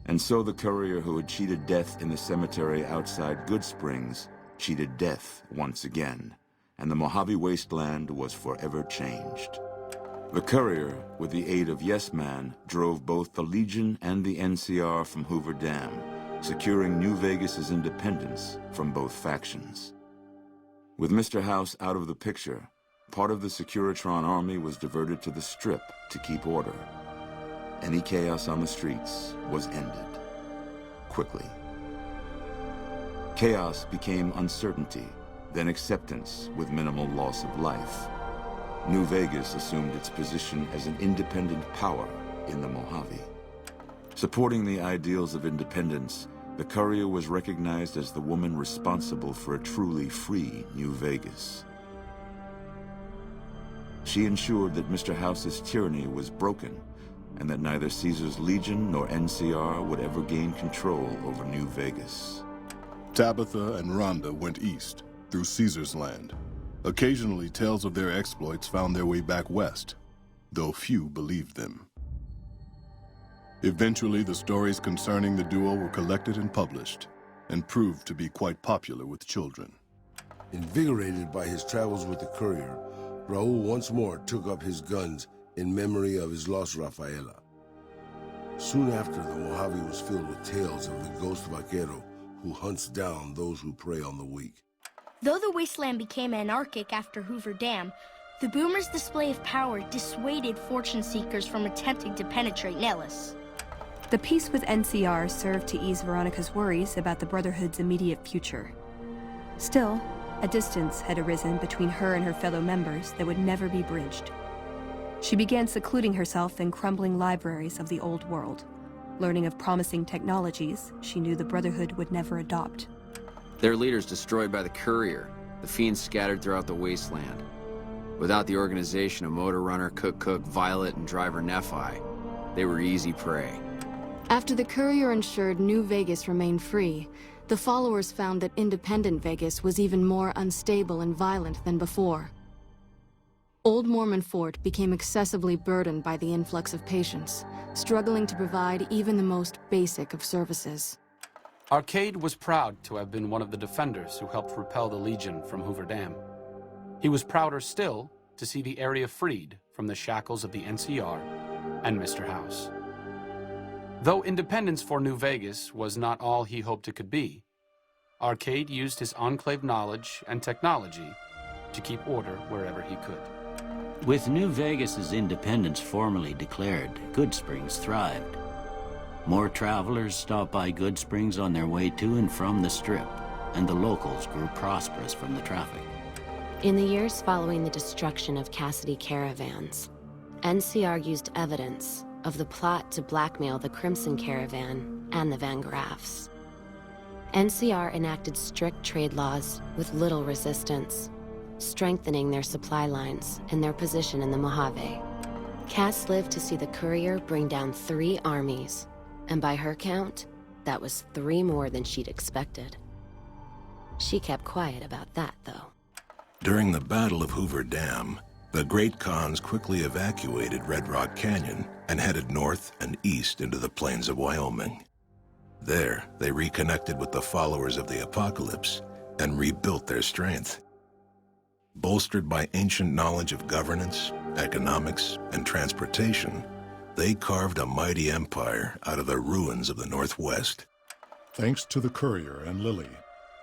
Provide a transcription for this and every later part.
And so the courier who had cheated death in the cemetery outside Good Springs cheated death once again, and the Mojave wasteland was forever changed. The courier, with the aid of Yes Man, drove both the Legion and the NCR from Hoover Dam, securing New Vegas's independence from both factions. With Mr. House out of the picture, part of the Securitron army was diverted to the Strip to keep order. Any chaos on the streets was ended. Quickly. Chaos became uncertainty, then acceptance with minimal loss of life. New Vegas assumed its position as an independent power in the Mojave. Supporting the ideals of independence, the courier was recognized as the woman responsible for a truly free New Vegas. She ensured that Mr. House's tyranny was broken, and that neither Caesar's Legion nor NCR would ever gain control over New Vegas. Tabitha and Rhonda went east, through Caesar's land. Occasionally, tales of their exploits found their way back west, though few believed them. Eventually, the stories concerning the duo were collected and published, and proved to be quite popular with children. Invigorated by his travels with the courier, Raul once more took up his guns in memory of his lost Rafaela. Soon after, the Mojave was filled with tales of the ghost vaquero who hunts down those who prey on the weak. Though the wasteland became anarchic after Hoover Dam, the boomers' display of power dissuaded fortune seekers from attempting to penetrate Nellis. The peace with NCR served to ease Veronica's worries about the Brotherhood's immediate future. Still, a distance had arisen between her and her fellow members that would never be bridged. She began secluding herself in crumbling libraries of the old world, learning of promising technologies she knew the Brotherhood would never adopt. Their leaders destroyed by the Courier, the fiends scattered throughout the wasteland. Without the organization of Motor Runner, Cook, Violet, and Driver Nephi, they were easy prey. After the Courier ensured New Vegas remained free, the followers found that independent Vegas was even more unstable and violent than before. Old Mormon Fort became excessively burdened by the influx of patients, struggling to provide even the most basic of services. Arcade was proud to have been one of the defenders who helped repel the Legion from Hoover Dam. He was prouder still to see the area freed from the shackles of the NCR and Mr. House. Though independence for New Vegas was not all he hoped it could be, Arcade used his Enclave knowledge and technology to keep order wherever he could. With New Vegas's independence formally declared, Good Springs thrived. More travelers stopped by Good Springs on their way to and from the Strip, and the locals grew prosperous from the traffic. In the years following the destruction of Cassidy caravans, NCR used evidence of the plot to blackmail the Crimson Caravan and the Van Graffs. NCR enacted strict trade laws with little resistance, strengthening their supply lines and their position in the Mojave. Cass lived to see the Courier bring down 3 armies, and by her count, that was 3 more than she'd expected. She kept quiet about that, though. During the Battle of Hoover Dam, the Great Khans quickly evacuated Red Rock Canyon and headed north and east into the plains of Wyoming. There, they reconnected with the followers of the Apocalypse and rebuilt their strength. Bolstered by ancient knowledge of governance, economics, and transportation, they carved a mighty empire out of the ruins of the Northwest. Thanks to the Courier and Lily,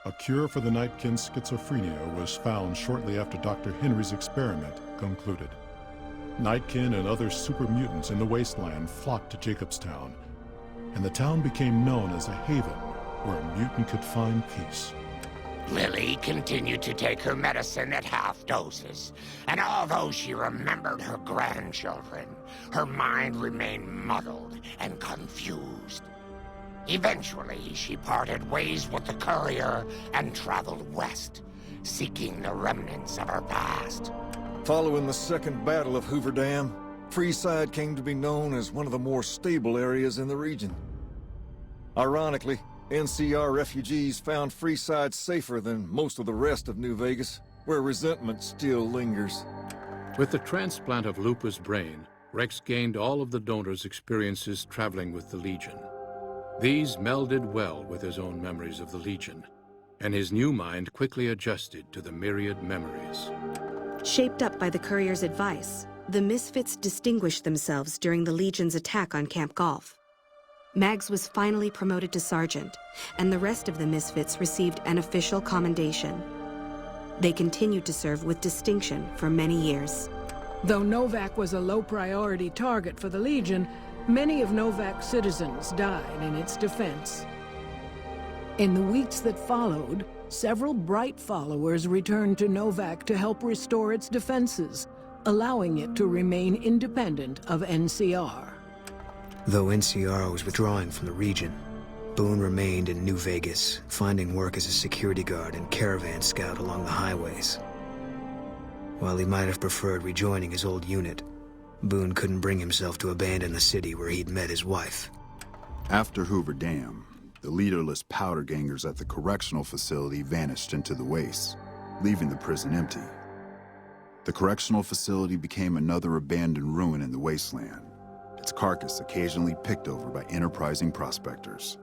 a cure for the Nightkin's schizophrenia was found shortly after Dr. Henry's experiment concluded. Nightkin and other super mutants in the wasteland flocked to Jacobstown, and the town became known as a haven where a mutant could find peace. Lily continued to take her medicine at half doses, and although she remembered her grandchildren, her mind remained muddled and confused. Eventually, she parted ways with the Courier and traveled west, seeking the remnants of her past. Following the Second Battle of Hoover Dam, Freeside came to be known as one of the more stable areas in the region. Ironically, NCR refugees found Freeside safer than most of the rest of New Vegas, where resentment still lingers. With the transplant of Lupa's brain, Rex gained all of the donor's experiences traveling with the Legion. These melded well with his own memories of the Legion, and his new mind quickly adjusted to the myriad memories. Shaped up by the Courier's advice, the Misfits distinguished themselves during the Legion's attack on Camp Golf. Mags was finally promoted to sergeant, and the rest of the Misfits received an official commendation. They continued to serve with distinction for many years. Though Novak was a low-priority target for the Legion, many of Novak's citizens died in its defense. In the weeks that followed, several bright followers returned to Novak to help restore its defenses, allowing it to remain independent of NCR. Though NCR was withdrawing from the region, Boone remained in New Vegas, finding work as a security guard and caravan scout along the highways. While he might have preferred rejoining his old unit, Boone couldn't bring himself to abandon the city where he'd met his wife. After Hoover Dam, the leaderless powder gangers at the correctional facility vanished into the wastes, leaving the prison empty. The correctional facility became another abandoned ruin in the wasteland, its carcass occasionally picked over by enterprising prospectors.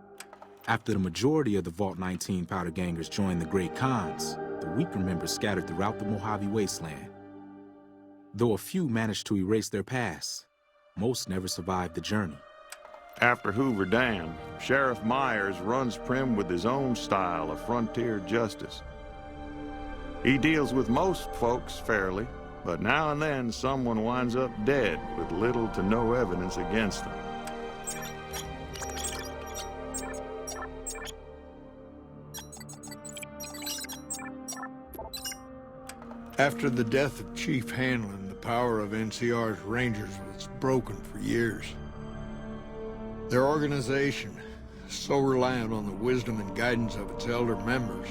After the majority of the Vault 19 powder gangers joined the Great Khans, the weaker members scattered throughout the Mojave Wasteland. Though a few managed to erase their past, most never survived the journey. After Hoover Dam, Sheriff Myers runs Prim with his own style of frontier justice. He deals with most folks fairly, but now and then someone winds up dead with little to no evidence against them. After the death of Chief Hanlon, the power of NCR's Rangers was broken for years. Their organization, so reliant on the wisdom and guidance of its elder members,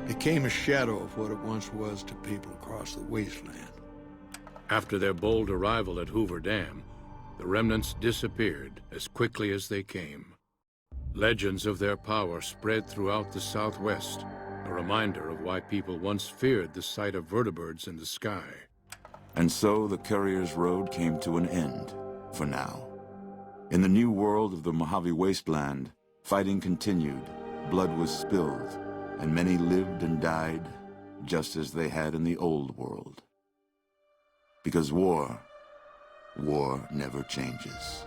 became a shadow of what it once was to people across the wasteland. After their bold arrival at Hoover Dam, the remnants disappeared as quickly as they came. Legends of their power spread throughout the Southwest, a reminder of why people once feared the sight of vertibirds in the sky. And so the Courier's road came to an end, for now. In the new world of the Mojave Wasteland, fighting continued, blood was spilled, and many lived and died just as they had in the old world. Because war never changes.